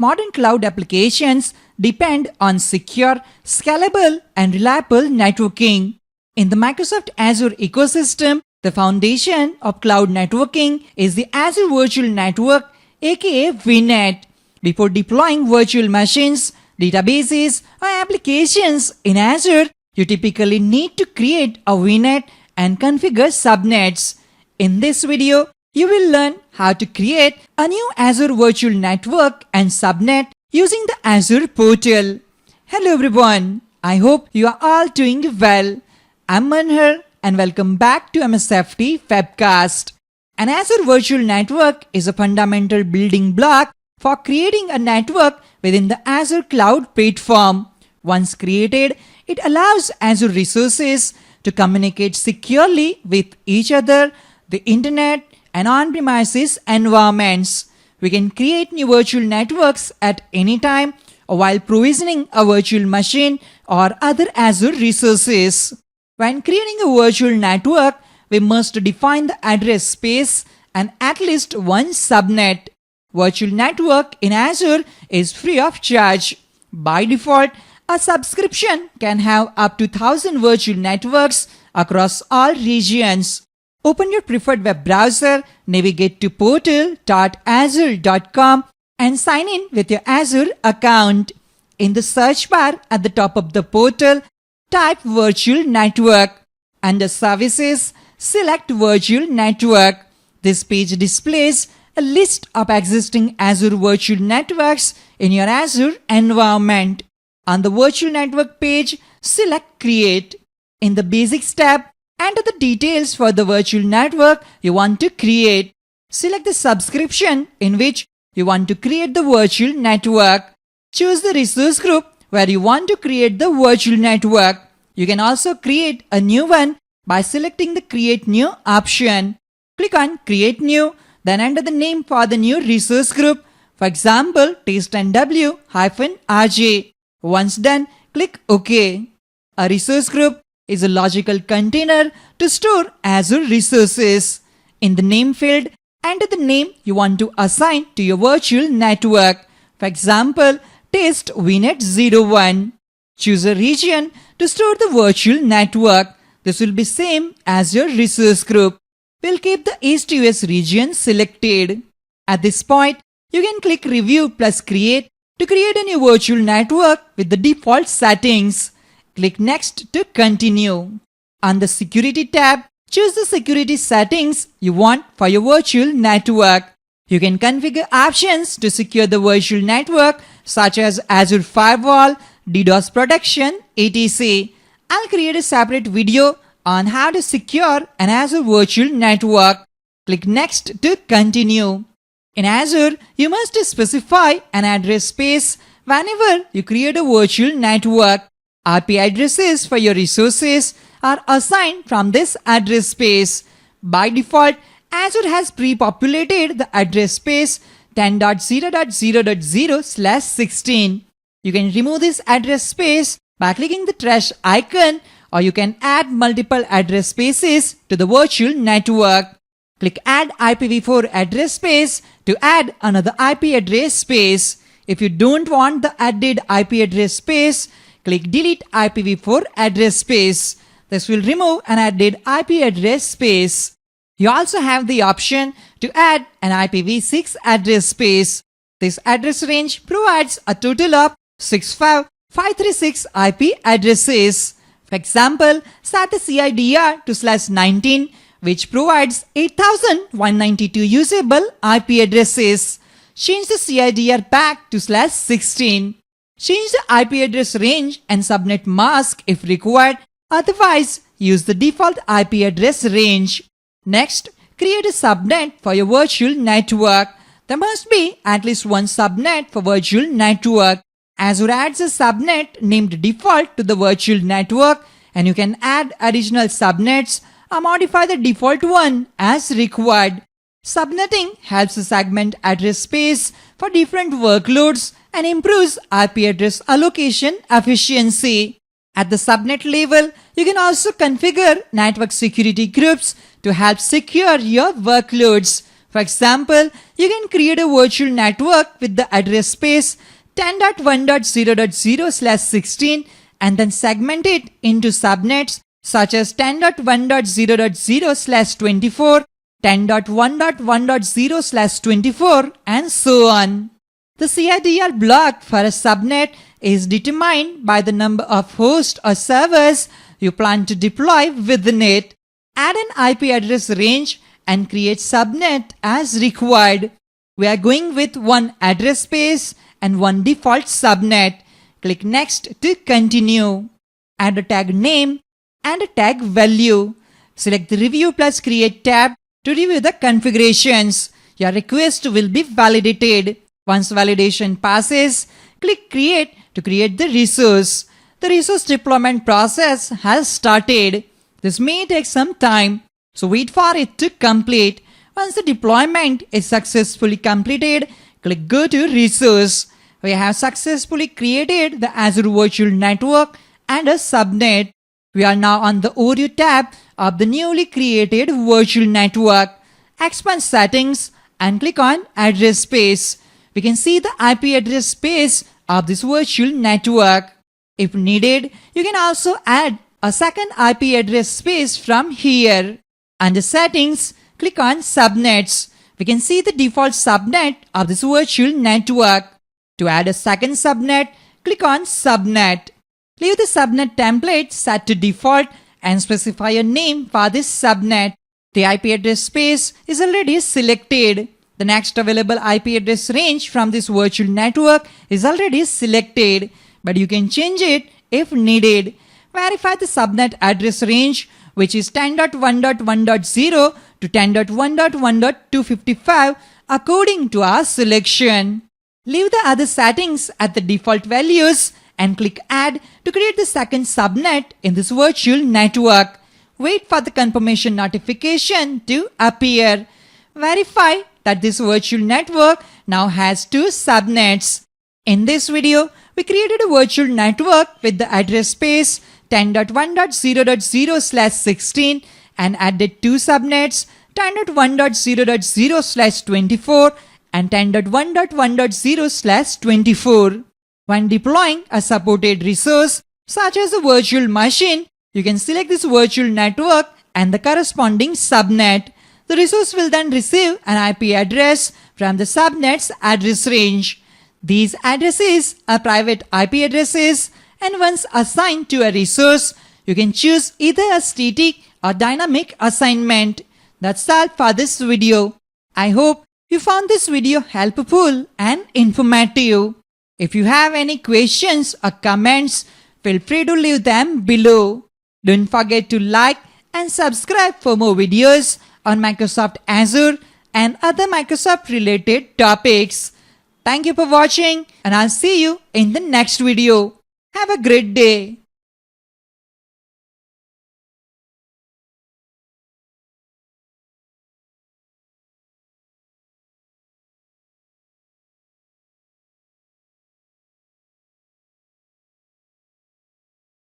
Modern cloud applications depend on secure, scalable, and reliable networking. In the Microsoft Azure ecosystem, the foundation of cloud networking is the Azure Virtual Network, aka VNet. Before deploying virtual machines, databases, or applications in Azure, you typically need to create a VNet and configure subnets. In this video, you will learn how to create a new Azure Virtual Network and subnet using the Azure portal. Hello everyone, I hope you are all doing well. I'm Manhar and welcome back to MSFT Webcast. An Azure Virtual Network is a fundamental building block for creating a network within the Azure Cloud Platform. Once created, it allows Azure resources to communicate securely with each other, the internet, and on-premises environments. We can create new virtual networks at any time or while provisioning a virtual machine or other Azure resources. When creating a virtual network, we must define the address space and at least one subnet. Virtual network in Azure is free of charge. By default, a subscription can have up to 1,000 virtual networks across all regions. Open your preferred web browser, navigate to portal.azure.com and sign in with your Azure account. In the search bar at the top of the portal, type Virtual Network. Under Services, select Virtual Network. This page displays a list of existing Azure Virtual Networks in your Azure environment. On the Virtual Network page, select Create. In the Basics tab, enter the details for the virtual network you want to create. Select the subscription in which you want to create the virtual network. Choose the resource group where you want to create the virtual network. You can also create a new one by selecting the Create New option. Click on Create New, then enter the name for the new resource group. For example, test&w-rj. Once done, click OK. A resource group is a logical container to store Azure resources. In the name field, enter the name you want to assign to your virtual network. For example, test VNet 01. Choose a region to store the virtual network. This will be same as your resource group. We'll keep the East US region selected. At this point, you can click Review plus Create to create a new virtual network with the default settings. Click Next to continue. On the Security tab, choose the security settings you want for your virtual network. You can configure options to secure the virtual network such as Azure Firewall, DDoS protection, etc. I'll create a separate video on how to secure an Azure Virtual Network. Click Next to continue. In Azure, you must specify an address space whenever you create a virtual network. IP addresses for your resources are assigned from this address space. By default, Azure has pre-populated the address space 10.0.0.0/16. You can remove this address space by clicking the trash icon, or you can add multiple address spaces to the virtual network. Click Add IPv4 address space to add another IP address space. If you don't want the added IP address space, click Delete IPv4 address space. This will remove an added IP address space. You also have the option to add an IPv6 address space. This address range provides a total of 65536 IP addresses. For example, set the CIDR to /19, which provides 8192 usable IP addresses. Change the CIDR back to /16. Change the IP address range and subnet mask if required, otherwise use the default IP address range. Next, create a subnet for your virtual network. There must be at least one subnet for virtual network. Azure adds a subnet named default to the virtual network, and you can add additional subnets or modify the default one as required. Subnetting helps to segment address space for different workloads and improves IP address allocation efficiency. At the subnet level, you can also configure network security groups to help secure your workloads. For example, you can create a virtual network with the address space 10.1.0.0/16 and then segment it into subnets such as 10.1.0.0/24, 10.1.1.0/24 and so on. The CIDR block for a subnet is determined by the number of hosts or servers you plan to deploy within it. Add an IP address range and create subnet as required. We are going with one address space and one default subnet. Click Next to continue. Add a tag name and a tag value. Select the Review plus Create tab to review the configurations. Your request will be validated. Once validation passes, click Create to create the resource. The resource deployment process has started. This may take some time, so wait for it to complete. Once the deployment is successfully completed, click Go to Resource. We have successfully created the Azure Virtual Network and a subnet. We are now on the Overview tab of the newly created virtual network. Expand Settings and click on Address Space. We can see the IP address space of this virtual network. If needed, you can also add a second IP address space from here. Under Settings, click on Subnets. We can see the default subnet of this virtual network. To add a second subnet, click on Subnet. Leave the subnet template set to default and specify a name for this subnet. The IP address space is already selected. The next available IP address range from this virtual network is already selected, but you can change it if needed. Verify the subnet address range, which is 10.1.1.0 to 10.1.1.255 according to our selection. Leave the other settings at the default values and click Add to create the second subnet in this virtual network. Wait for the confirmation notification to appear. Verify that this virtual network now has two subnets. In this video, we created a virtual network with the address space 10.1.0.0/16 and added two subnets 10.1.0.0/24 and 10.1.1.0/24. When deploying a supported resource such as a virtual machine, you can select this virtual network and the corresponding subnet. The resource will then receive an IP address from the subnet's address range. These addresses are private IP addresses, and once assigned to a resource, you can choose either a static or dynamic assignment. That's all for this video. I hope you found this video helpful and informative. If you have any questions or comments, feel free to leave them below. Don't forget to like and subscribe for more videos on Microsoft Azure and other Microsoft related topics. Thank you for watching, and I'll see you in the next video. Have a great day.